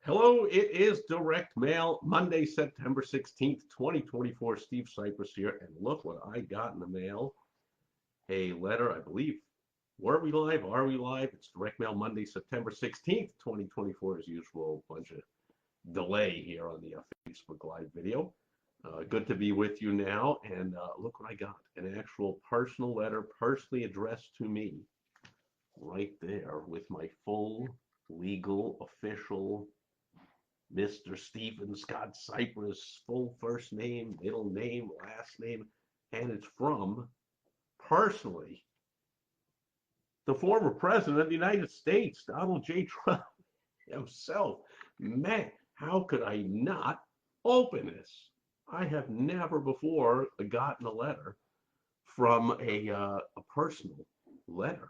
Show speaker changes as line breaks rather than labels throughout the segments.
Hello, it is Direct Mail, Monday, September 16th, 2024. Steve Sipress here, and look what I got in the mail. A letter, I believe. Were we live? Are we live? It's Direct Mail, Monday, September 16th, 2024, as usual. Bunch of delay here on the Facebook Live video. Good to be with you now, and look what I got. An actual personal letter, personally addressed to me, right there, with my full, legal, official Mr. Stephen Scott Cypress, full first name, middle name, last name, and it's from, personally, the former president of the United States, Donald J. Trump himself. Man, how could I not open this? I have never before gotten a letter from a personal letter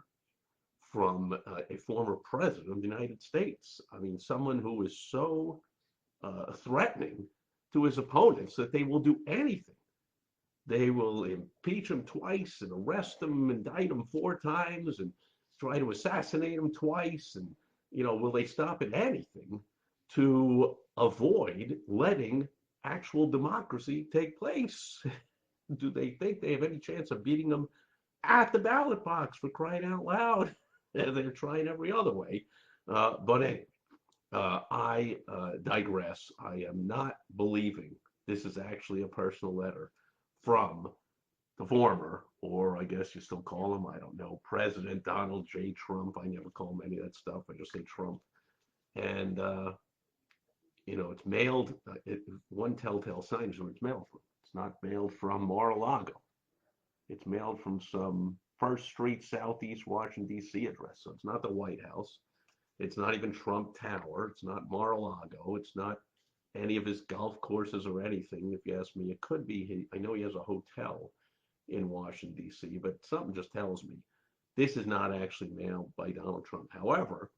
from a former president of the United States. I mean, someone who is so threatening to his opponents that they will do anything. They will impeach him twice and arrest him, indict him 4 times, and try to assassinate him twice. And, will they stop at anything to avoid letting actual democracy take place? Do they think they have any chance of beating them at the ballot box, for crying out loud? They're trying every other way. But anyway, I digress. I am not believing this is actually a personal letter from the former, or I guess you still call him, I don't know, President Donald J. Trump. I never call him any of that stuff. I just say Trump. And, it's mailed, one telltale sign is where it's mailed from. It's not mailed from Mar-a-Lago. It's mailed from some First Street, Southeast Washington, D.C. address. So it's not the White House. It's not even Trump Tower. It's not Mar-a-Lago. It's not any of his golf courses or anything. If you ask me, it could be. I know he has a hotel in Washington, D.C., but something just tells me this is not actually mailed by Donald Trump. However,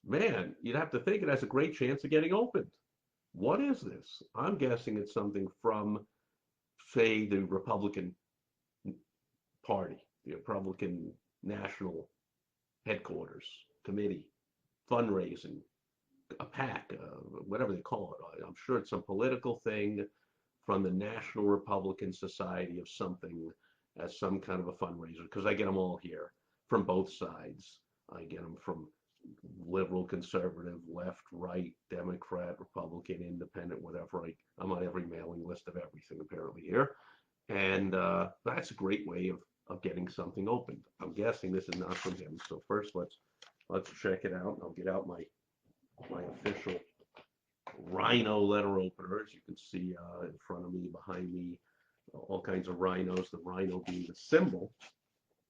man, you'd have to think it has a great chance of getting opened. What is this? I'm guessing it's something from, say, the Republican Party, the Republican National Headquarters Committee, fundraising, a PAC, whatever they call it. I'm sure it's some political thing from the National Republican Society of something as some kind of a fundraiser, because I get them all here from both sides. I get them from liberal, conservative, left, right, Democrat, Republican, independent, whatever. I'm on every mailing list of everything apparently here. And that's a great way of getting something opened. I'm guessing this is not from him. So first, let's check it out. I'll get out my official Rhino letter opener. As you can see in front of me, behind me, all kinds of rhinos. The rhino being the symbol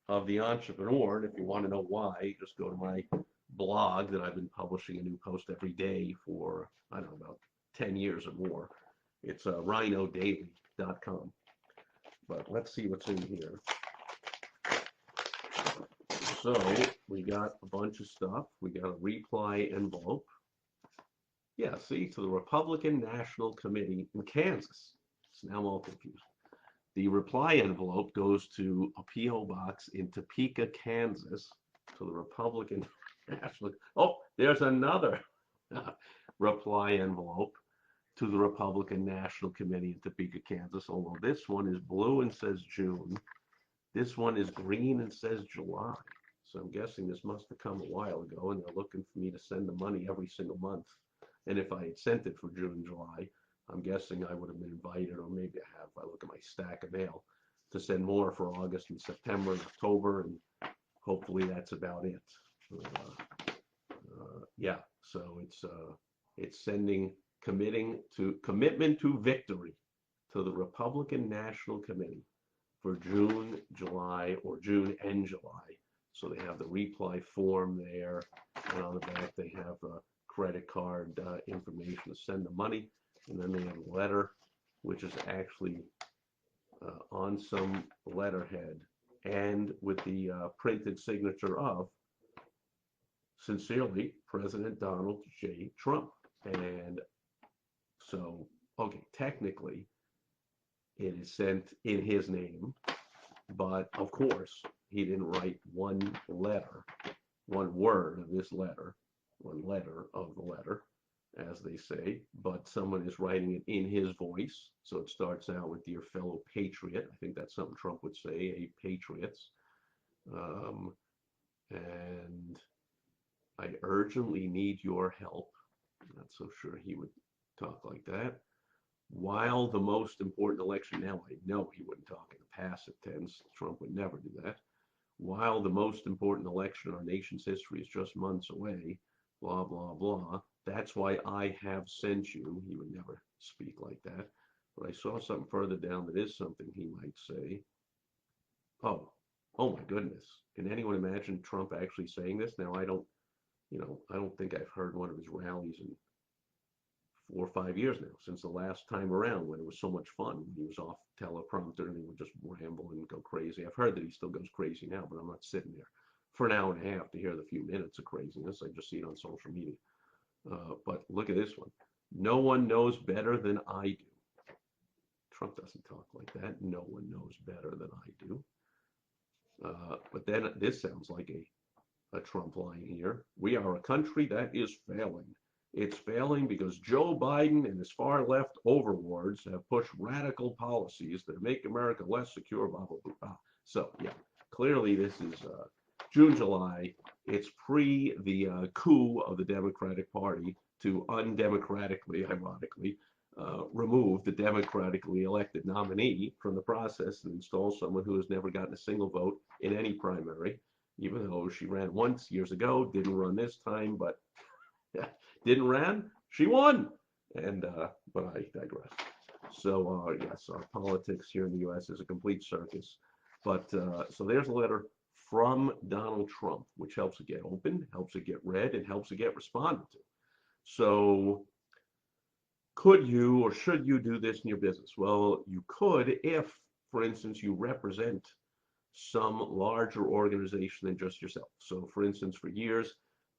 of the entrepreneur. And if you want to know why, just go to my blog that I've been publishing a new post every day for, I don't know, about 10 years or more. It's rhinodaily.com. But let's see what's in here. So we got a bunch of stuff. We got a reply envelope. Yeah, see, to the Republican National Committee in Kansas. So now I'm all confused. The reply envelope goes to a P.O. box in Topeka, Kansas, to the Republican National. Oh, there's another reply envelope to the Republican National Committee in Topeka, Kansas. Although this one is blue and says June. This one is green and says July. So I'm guessing this must have come a while ago, and they're looking for me to send the money every single month. And if I had sent it for June and July, I'm guessing I would have been invited, or maybe I have, if I look at my stack of mail, to send more for August and September and October, and hopefully that's about it. Yeah, so it's sending commitment to victory to the Republican National Committee for June, July, or June and July. So they have the reply form there, and on the back they have credit card information to send the money, and then they have a letter, which is actually on some letterhead and with the printed signature of, sincerely, President Donald J. Trump. And so, okay, technically, it is sent in his name, but of course, he didn't write one letter, one word of this letter one letter of the letter, as they say, but someone is writing it in his voice. So it starts out with "Dear fellow patriot." I think that's something Trump would say, "Hey, patriots." Um, and I urgently need your help. I'm not so sure he would talk like that. While the most important election, now I know he wouldn't talk in the passive tense. Trump would never do that. While the most important election in our nation's history is just months away, blah, blah, blah. That's why I have sent you. He would never speak like that. But I saw something further down that is something he might say. Oh, oh my goodness. Can anyone imagine Trump actually saying this? Now, I don't think I've heard one of his rallies in 4 or 5 years now, since the last time around when it was so much fun. He was off teleprompter and he would just ramble and go crazy. I've heard that he still goes crazy now, but I'm not sitting there for an hour and a half to hear the few minutes of craziness. I just see it on social media. But look at this one. No one knows better than I do. Trump doesn't talk like that. No one knows better than I do. But then this sounds like a Trump line here. We are a country that is failing. It's failing because Joe Biden and his far left overlords have pushed radical policies that make America less secure, blah, blah, blah. So, yeah, clearly this is June, July. It's pre the coup of the Democratic Party to undemocratically, ironically, remove the democratically elected nominee from the process and install someone who has never gotten a single vote in any primary, even though she ran once years ago, didn't run this time, but didn't run, she won. And but I digress. So yes, our politics here in the U.S. is a complete circus. But so there's a letter from Donald Trump, which helps it get opened, helps it get read, and helps it get responded to. So could you or should you do this in your business? Well, you could if, for instance, you represent some larger organization than just yourself. So, for instance, for years,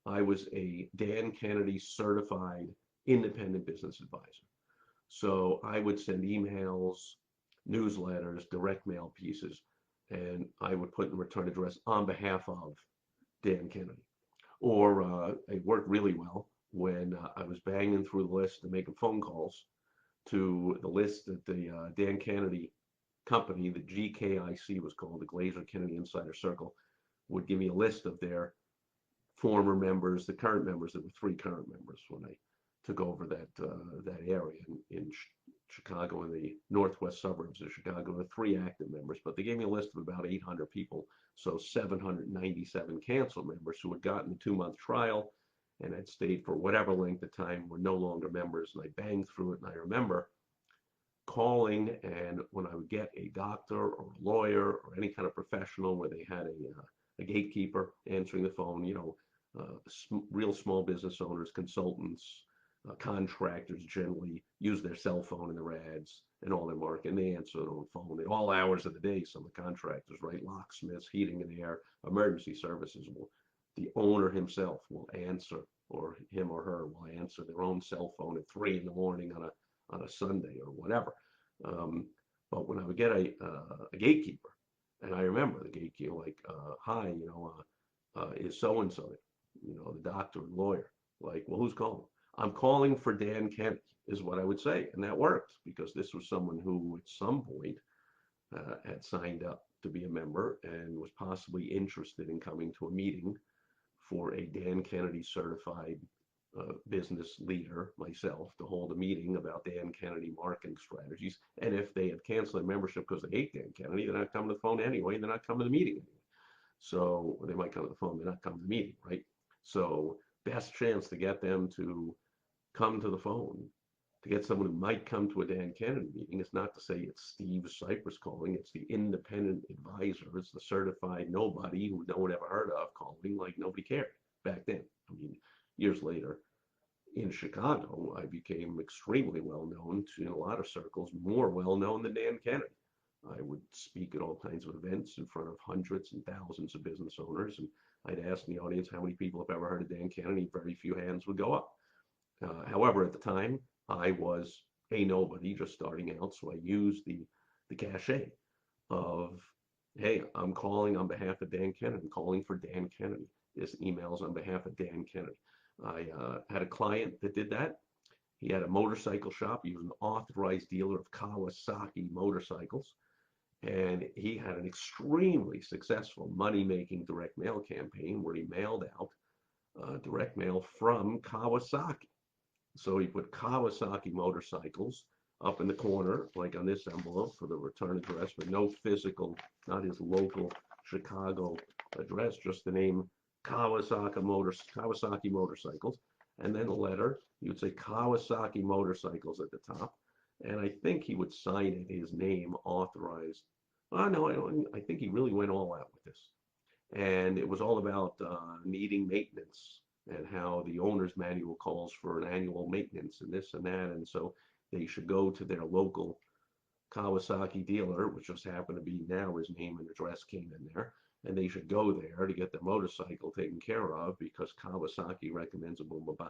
I was a Dan Kennedy certified independent business advisor. So I would send emails, newsletters, direct mail pieces, and I would put in return address on behalf of Dan Kennedy. Or it worked really well when I was banging through the list and making phone calls to the list that the Dan Kennedy company, the GKIC was called, the Glazer Kennedy Insider Circle, would give me a list of their former members, the current members. There were three current members when I took over that area in Chicago, in the northwest suburbs of Chicago. There were three active members, but they gave me a list of about 800 people, so 797 canceled members who had gotten a 2-month trial and had stayed for whatever length of time, were no longer members. And I banged through it, and I remember calling, and when I would get a doctor or a lawyer or any kind of professional where they had a gatekeeper answering the phone, real small business owners, consultants, contractors generally use their cell phone in their ads and all their marketing. They answer their own phone at all hours of the day. Some of the contractors, right? Locksmiths, heating and air, emergency services the owner himself will answer, or him or her will answer their own cell phone at 3 in the morning on a Sunday or whatever. Um, but when I would get a gatekeeper, and I remember the gatekeeper, like, hi, is so and so, the doctor and lawyer, like, well, who's calling? I'm calling for Dan Kennedy, is what I would say, and that worked because this was someone who, at some point, had signed up to be a member and was possibly interested in coming to a meeting for a Dan Kennedy certified business leader, myself, to hold a meeting about Dan Kennedy marketing strategies. And if they had canceled their membership because they hate Dan Kennedy, they're not coming to the phone anyway, and they're not coming to the meeting anyway. So they might come to the phone, they're not coming to the meeting, right? So best chance to get them to come to the phone, to get someone who might come to a Dan Kennedy meeting, is not to say it's Steve Sipress calling, it's the independent advisor, it's the certified nobody who no one ever heard of calling, like nobody cared back then. I mean, years later, in Chicago, I became extremely well known in a lot of circles, more well known than Dan Kennedy. I would speak at all kinds of events in front of hundreds and thousands of business owners, and I'd ask the audience how many people have ever heard of Dan Kennedy. Very few hands would go up. However, at the time, I was a nobody just starting out, so I used the cachet of, hey, I'm calling on behalf of Dan Kennedy. I'm calling for Dan Kennedy. This email's on behalf of Dan Kennedy. I had a client that did that. He had a motorcycle shop. He was an authorized dealer of Kawasaki motorcycles. And he had an extremely successful money-making direct mail campaign where he mailed out direct mail from Kawasaki. So he put Kawasaki motorcycles up in the corner, like on this envelope for the return address, but no physical, not his local Chicago address, just the name Kawasaki motorcycles. And then a letter, he would say Kawasaki motorcycles at the top. And I think he would sign it his name authorized. Oh, no, I think he really went all out with this. And it was all about needing maintenance and how the owner's manual calls for an annual maintenance and this and that. And so they should go to their local Kawasaki dealer, which just happened to be now his name and address came in there. And they should go there to get their motorcycle taken care of because Kawasaki recommends a boom, boom, boom.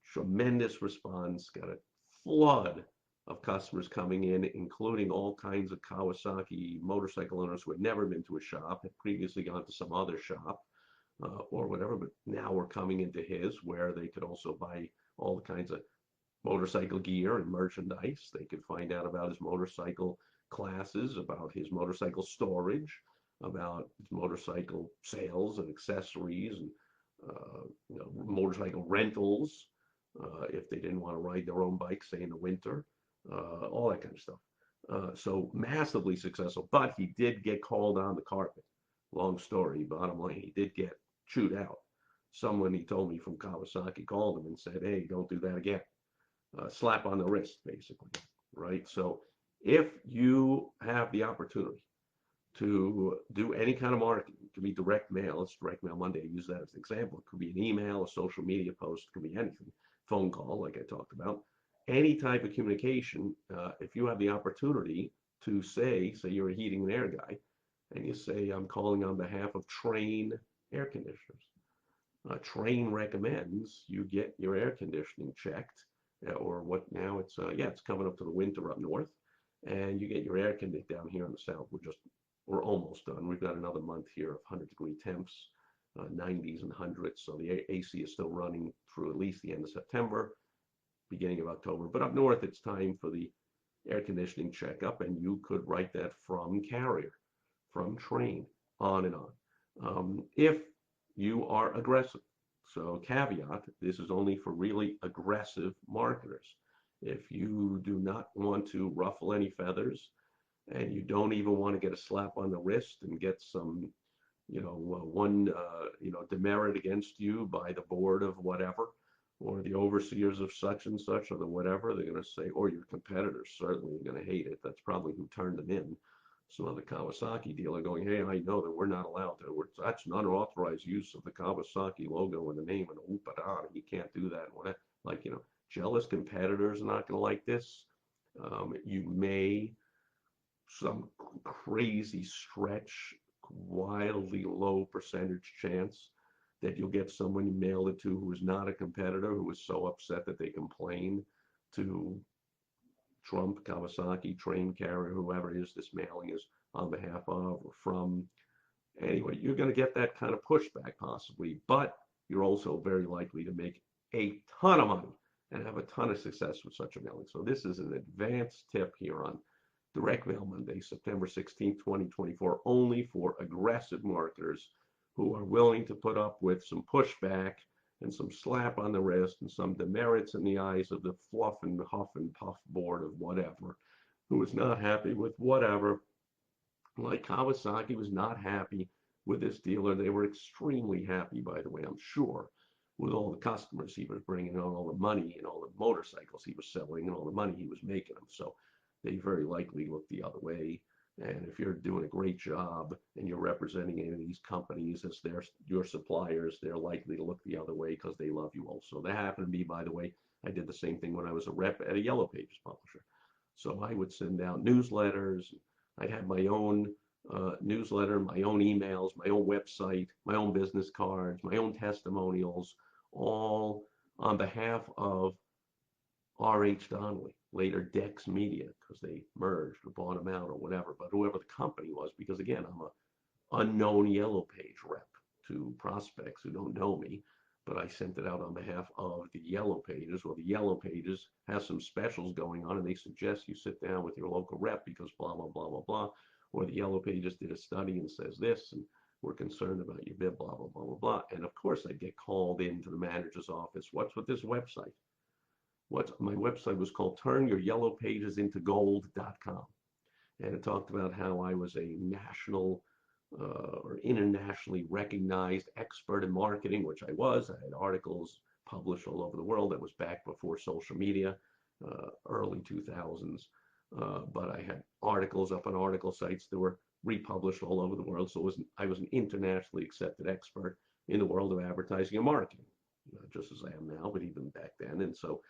Tremendous response, got a flood of customers coming in, including all kinds of Kawasaki motorcycle owners who had never been to a shop, had previously gone to some other shop or whatever, but now we're coming into his where they could also buy all the kinds of motorcycle gear and merchandise. They could find out about his motorcycle classes, about his motorcycle storage, about his motorcycle sales and accessories and motorcycle rentals if they didn't want to ride their own bike, say in the winter, all that kind of stuff. So massively successful, but he did get called on the carpet. Long story, bottom line, he did get chewed out. Someone he told me from Kawasaki called him and said, "Hey, don't do that again." Slap on the wrist, basically, right? So if you have the opportunity to do any kind of marketing, it could be direct mail, it's Direct Mail Monday, I use that as an example. It could be an email, a social media post, it could be anything, phone call, like I talked about. Any type of communication, if you have the opportunity to say you're a heating and air guy, and you say, I'm calling on behalf of Train air conditioners. Train recommends you get your air conditioning checked, or what now it's coming up to the winter up north, and you get your air conditioning down here in the south. We're almost done. We've got another month here of 100-degree temps, 90s and 100s, so the AC is still running through at least the end of September, beginning of October. But up north, it's time for the air conditioning checkup, and you could write that from Carrier, from Train, on and on. If you are aggressive. So caveat, this is only for really aggressive marketers. If you do not want to ruffle any feathers and you don't even want to get a slap on the wrist and get some, demerit against you by the board of whatever, or the overseers of such and such, or the whatever, they're going to say, or your competitors certainly are going to hate it. That's probably who turned them in. Some other Kawasaki dealer going, hey, I know that we're not allowed to. That's not authorized use of the Kawasaki logo and the name and the whoop-a-da. You can't do that. Like, jealous competitors are not going to like this. You may, some crazy stretch, wildly low percentage chance that you'll get someone you mailed it to who is not a competitor, who is so upset that they complain to Trump, Kawasaki, Train, Carrier, whoever it is this mailing is on behalf of or from. Anyway, you're going to get that kind of pushback possibly, but you're also very likely to make a ton of money and have a ton of success with such a mailing. So this is an advanced tip here on Direct Mail Monday, September 16th, 2024, only for aggressive marketers who are willing to put up with some pushback and some slap on the wrist and some demerits in the eyes of the fluff and huff and puff board of whatever, who is not happy with whatever. Like Kawasaki was not happy with this dealer. They were extremely happy, by the way, I'm sure, with all the customers he was bringing on, all the money and all the motorcycles he was selling and all the money he was making them. So they very likely looked the other way. And if you're doing a great job and you're representing any of these companies as your suppliers, they're likely to look the other way because they love you also. That happened to me, by the way. I did the same thing when I was a rep at a Yellow Pages publisher. So I would send out newsletters. I'd have my own newsletter, my own emails, my own website, my own business cards, my own testimonials, all on behalf of R.H. Donnelly, later Dex Media, because they merged or bought them out or whatever, but whoever the company was, because again, I'm an unknown Yellow Page rep to prospects who don't know me, but I sent it out on behalf of the Yellow Pages. Well, the Yellow Pages has some specials going on, and they suggest you sit down with your local rep because blah, blah, blah, blah, blah. Or the Yellow Pages did a study and says this, and we're concerned about your bid, blah, blah, blah, blah, blah. And of course, I'd get called into the manager's office. What's with this website? My website was called TurnYourYellowPagesIntoGold.com. And it talked about how I was a national or internationally recognized expert in marketing, which I was. I had articles published all over the world. That was back before social media, early 2000s. But I had articles up on article sites that were republished all over the world. So I was an internationally accepted expert in the world of advertising and marketing, just as I am now, but even back then. And so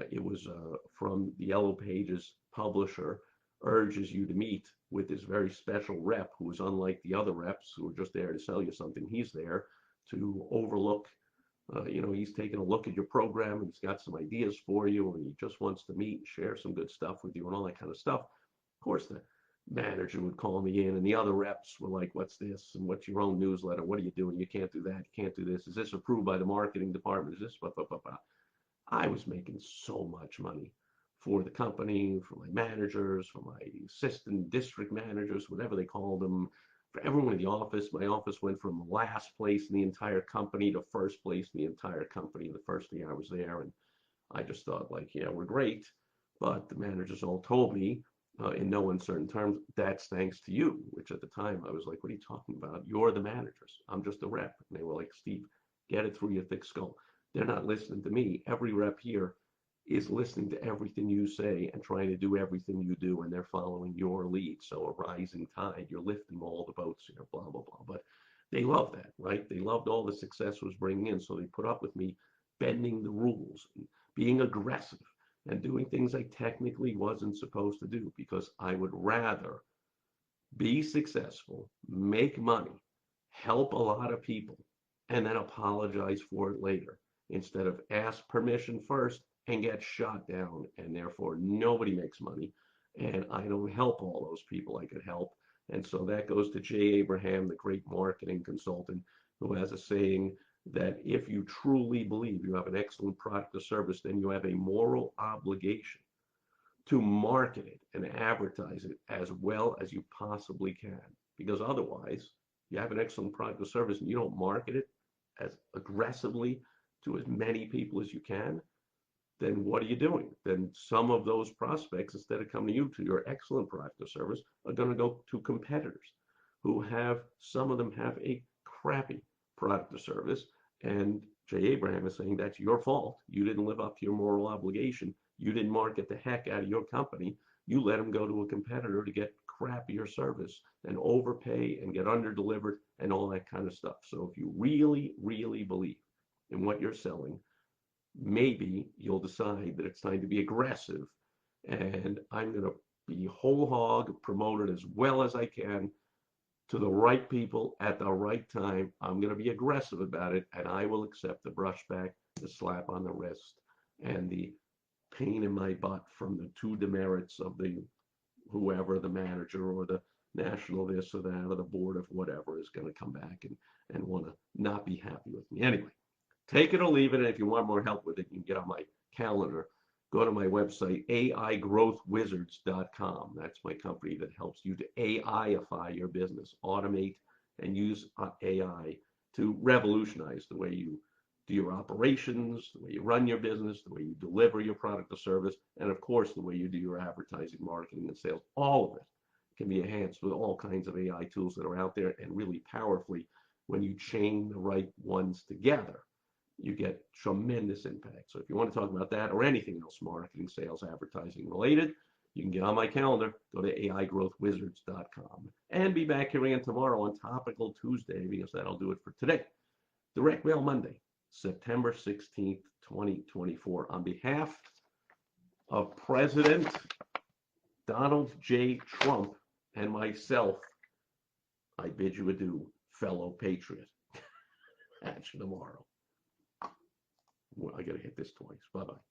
it was from the Yellow Pages publisher urges you to meet with this very special rep who is unlike the other reps who are just there to sell you something. He's there to overlook, he's taking a look at your program and he's got some ideas for you and he just wants to meet and share some good stuff with you and all that kind of stuff. Of course, the manager would call me in and the other reps were like, what's this? And what's your own newsletter? What are you doing? You can't do that. You can't do this. Is this approved by the marketing department? Is this blah, blah, blah, blah. I was making so much money for the company, for my managers, for my assistant district managers, whatever they called them, for everyone in the office. My office went from last place in the entire company to first place in the entire company the first day I was there. And I just thought, like, yeah, we're great. But the managers all told me in no uncertain terms, that's thanks to you, which at the time I was like, what are you talking about? You're the managers. I'm just a rep. And they were like, Steve, get it through your thick skull. They're not listening to me. Every rep here is listening to everything you say and trying to do everything you do, and they're following your lead. So a rising tide, you're lifting all the boats here, blah, blah, blah. But they loved that, right? They loved all the success was bringing in, so they put up with me bending the rules and being aggressive and doing things I technically wasn't supposed to do because I would rather be successful, make money, help a lot of people, and then apologize for it later instead of ask permission first and get shot down, and therefore nobody makes money, and I don't help all those people I could help. And so that goes to Jay Abraham, the great marketing consultant, who has a saying that if you truly believe you have an excellent product or service, then you have a moral obligation to market it and advertise it as well as you possibly can. Because otherwise, you have an excellent product or service and you don't market it as aggressively to as many people as you can, then what are you doing? Then some of those prospects, instead of coming to you to your excellent product or service, are going to go to competitors who have, some of them have a crappy product or service. And Jay Abraham is saying that's your fault. You didn't live up to your moral obligation. You didn't market the heck out of your company. You let them go to a competitor to get crappier service and overpay and get under-delivered and all that kind of stuff. So if you really, really believe in what you're selling, maybe you'll decide that it's time to be aggressive, and I'm going to be whole hog, promote it as well as I can to the right people at the right time. I'm going to be aggressive about it, and I will accept the brushback, the slap on the wrist, and the pain in my butt from the two demerits of the whoever, the manager or the national this or that or the board of whatever is going to come back and want to not be happy with me. Anyway, take it or leave it. And if you want more help with it, you can get on my calendar. Go to my website, aigrowthwizards.com. That's my company that helps you to AIify your business, automate and use AI to revolutionize the way you do your operations, the way you run your business, the way you deliver your product or service, and of course, the way you do your advertising, marketing, and sales. All of it can be enhanced with all kinds of AI tools that are out there, and really powerfully, when you chain the right ones together, you get tremendous impact. So if you want to talk about that or anything else, marketing, sales, advertising related, you can get on my calendar, go to aigrowthwizards.com, and be back here again tomorrow on Topical Tuesday, because that'll do it for today. Direct Mail Monday, September 16th, 2024. On behalf of President Donald J. Trump and myself, I bid you adieu, fellow patriot. Catch you tomorrow. Well, I got to hit this twice. Bye-bye.